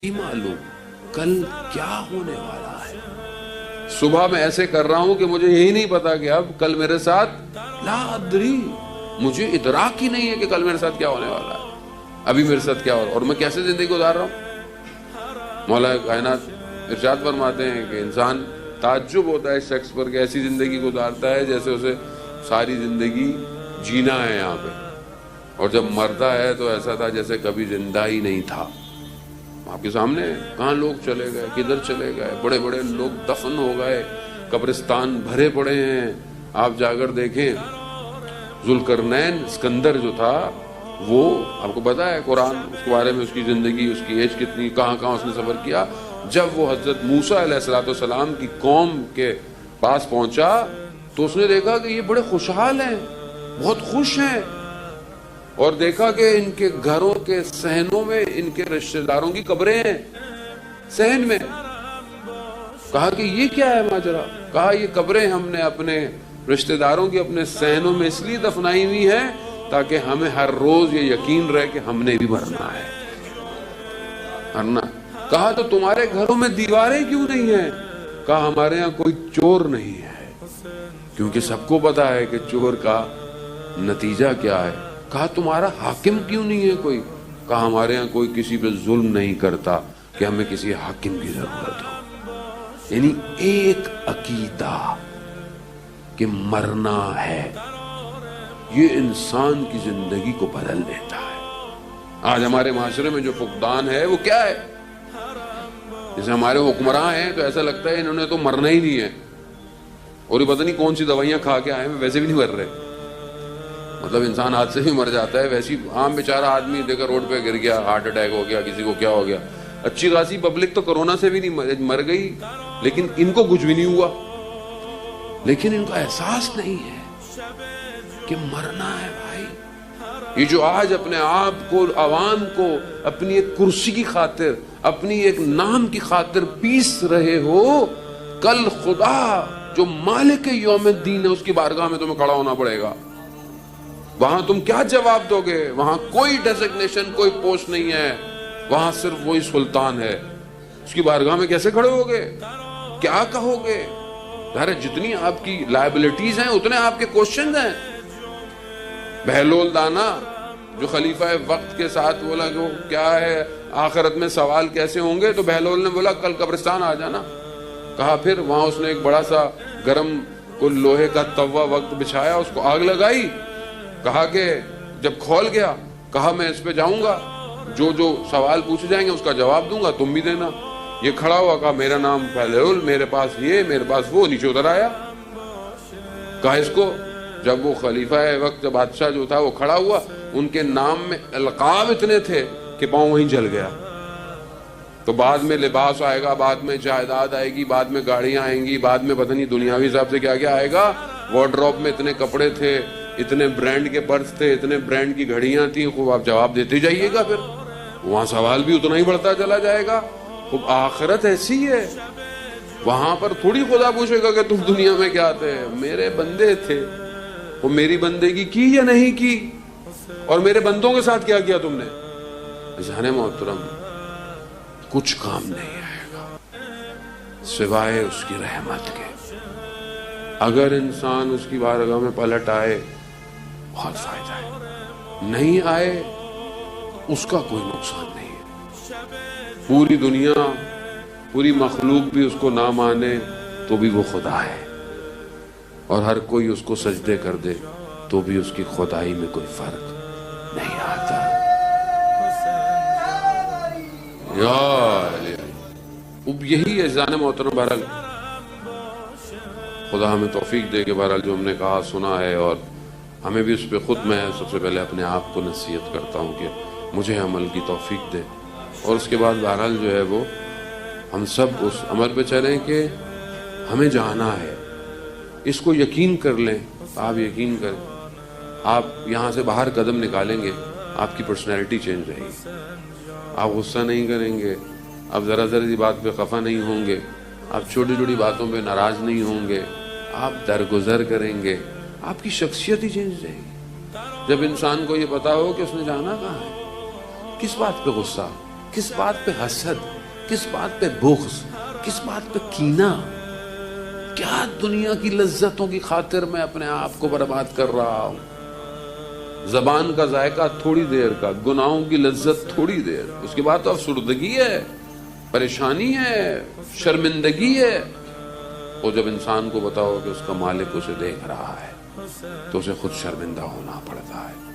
نہیں معلوم کل کیا ہونے والا ہے. صبح میں ایسے کر رہا ہوں کہ مجھے یہی نہیں پتا کہ اب کل میرے ساتھ لا ادری، مجھے ادراک ہی نہیں ہے کہ کل میرے ساتھ کیا ہونے والا ہے، ابھی میرے ساتھ کیا ہو رہا ہے اور میں کیسے زندگی گزار رہا ہوں. مولا کائنات ارشاد فرماتے ہیں کہ انسان تعجب ہوتا ہے اس شخص پر کہ ایسی زندگی گزارتا ہے جیسے اسے ساری زندگی جینا ہے یہاں پہ، اور جب مرتا ہے تو ایسا تھا جیسے کبھی زندہ ہی نہیں تھا. آپ کے سامنے کہاں لوگ چلے گئے، کدھر چلے گئے، بڑے بڑے لوگ دفن ہو گئے، قبرستان بھرے پڑے ہیں. آپ جا کر دیکھیں ذوالقرنین اسکندر جو تھا وہ آپ کو پتا ہے قرآن اس کے بارے میں، اس کی زندگی، اس کی ایج کتنی، کہاں کہاں اس نے سفر کیا. جب وہ حضرت موسیٰ علیہ السلام کی قوم کے پاس پہنچا تو اس نے دیکھا کہ یہ بڑے خوشحال ہیں، بہت خوش ہیں، اور دیکھا کہ ان کے گھروں کے صحنوں میں ان کے رشتہ داروں کی قبریں ہیں صحن میں. کہا کہ یہ کیا ہے ماجرا؟ کہا یہ قبریں ہم نے اپنے رشتہ داروں کی اپنے صحنوں میں اس لیے دفنائی ہوئی ہیں تاکہ ہمیں ہر روز یہ یقین رہے کہ ہم نے بھی مرنا ہے. مرنا. کہا تو تمہارے گھروں میں دیواریں کیوں نہیں ہیں؟ کہا ہمارے یہاں کوئی چور نہیں ہے، کیونکہ سب کو پتا ہے کہ چور کا نتیجہ کیا ہے. کہا تمہارا حاکم کیوں نہیں ہے کوئی؟ کہا ہمارے ہاں کوئی کسی پہ ظلم نہیں کرتا کہ ہمیں کسی حاکم کی ضرورت ہو. یعنی ایک عقیدہ کہ مرنا ہے یہ انسان کی زندگی کو بدل دیتا ہے. آج ہمارے معاشرے میں جو فقدان ہے وہ کیا ہے؟ جیسے ہمارے حکمراں ہیں تو ایسا لگتا ہے انہوں نے تو مرنا ہی نہیں ہے، اور یہ پتہ نہیں کون سی دوائیاں کھا کے آئے ہیں ویسے بھی نہیں مر رہے. مطلب انسان ہاتھ سے بھی مر جاتا ہے، ویسی عام بیچارہ آدمی دیکھا روڈ پہ گر گیا، ہارٹ اٹیک ہو گیا، کسی کو کیا ہو گیا. اچھی خاصی پبلک تو کورونا سے بھی نہیں مر گئی لیکن ان کو کچھ بھی نہیں ہوا، لیکن ان کو احساس نہیں ہے کہ مرنا ہے بھائی. یہ جو آج اپنے آپ کو، عوام کو اپنی ایک کرسی کی خاطر، اپنی ایک نام کی خاطر پیس رہے ہو، کل خدا جو مالک یوم الدین ہے اس کی بارگاہ میں تمہیں کھڑا ہونا پڑے گا. وہاں تم کیا جواب دو گے؟ وہاں کوئی ڈیزگنیشن، کوئی پوسٹ نہیں ہے، وہاں صرف وہی سلطان ہے. اس کی بارگاہ میں کیسے کھڑے ہوگے؟ کیا کہو گے؟ ظاہر جتنی آپ کی لائبلٹیز ہیں اتنے آپ کے کوشچنز ہیں. بہلول دانا جو خلیفہ وقت کے ساتھ بولا کہ وہ کیا ہے آخرت میں سوال کیسے ہوں گے، تو بہلول نے بولا کل قبرستان آ جانا. کہا پھر وہاں اس نے ایک بڑا سا گرم کو لوہے کا توا وقت بچھایا، اس کو آگ لگائی. کہا کہ جب کھول گیا کہا میں اس پہ جاؤں گا، جو جو سوال پوچھے جائیں گے اس کا جواب دوں گا، تم بھی دینا. یہ کھڑا ہوا، کہا میرا نام بہلول، میرے پاس یہ، میرے پاس وہ. نیچے اتر آیا. کہا اس کو جب وہ خلیفہ وقت بادشاہ جو تھا وہ کھڑا ہوا، ان کے نام میں القاب اتنے تھے کہ پاؤں وہیں جل گیا. تو بعد میں لباس آئے گا، بعد میں جائیداد آئے گی، بعد میں گاڑیاں آئیں گی، بعد میں پتہ نہیں دنیاوی حساب سے کیا کیا آئے گا. وارڈروب میں اتنے کپڑے تھے، اتنے برانڈ کے پرس تھے، اتنے برانڈ کی گھڑیاں تھیں. خوب آپ جواب دیتے جائیے گا، پھر وہاں سوال بھی اتنا ہی بڑھتا چلا جائے گا. خوب آخرت ایسی ہے، وہاں پر تھوڑی خدا پوچھے گا کہ تم دنیا میں کیا تھے. میرے بندے تھے، وہ میری بندگی کی یا نہیں کی، اور میرے بندوں کے ساتھ کیا کیا تم نے. جانے محترم کچھ کام نہیں آئے گا سوائے اس کی رحمت کے. اگر انسان اس کی بارگاہ میں پلٹ آئے بہت فائدہ ہے، نہیں آئے اس کا کوئی نقصان نہیں ہے. پوری دنیا، پوری مخلوق بھی اس کو نہ مانے تو بھی وہ خدا ہے، اور ہر کوئی اس کو سجدے کر دے تو بھی اس کی خدائی میں کوئی فرق نہیں آتا. اب یہی ہے جان محترم. بہرحال خدا ہمیں توفیق دے کہ بہرحال جو ہم نے کہا سنا ہے، اور ہمیں بھی اس پہ خود میں سب سے پہلے اپنے آپ کو نصیحت کرتا ہوں کہ مجھے عمل کی توفیق دے، اور اس کے بعد بہرحال جو ہے وہ ہم سب اس عمل پہ چلیں کہ ہمیں جانا ہے. اس کو یقین کر لیں. آپ یقین کریں، آپ یہاں سے باہر قدم نکالیں گے آپ کی پرسنالٹی چینج رہے گی. آپ غصہ نہیں کریں گے، آپ ذرا ذرا سی بات پہ خفا نہیں ہوں گے، آپ چھوٹی چھوٹی باتوں پہ ناراض نہیں ہوں گے، آپ درگزر کریں گے، آپ کی شخصیت ہی چینج رہے گی. جب انسان کو یہ پتا ہو کہ اس نے جانا کہاں ہے، کس بات پہ غصہ، کس بات پہ حسد، کس بات پہ بغض، کس بات پہ کینہ؟ کیا دنیا کی لذتوں کی خاطر میں اپنے آپ کو برباد کر رہا ہوں؟ زبان کا ذائقہ تھوڑی دیر کا، گناہوں کی لذت تھوڑی دیر، اس کے بعد تو افسردگی ہے، پریشانی ہے، شرمندگی ہے۔ اور جب انسان کو بتاؤ کہ اس کا مالک اسے دیکھ رہا ہے تو اسے خود شرمندہ ہونا پڑتا ہے۔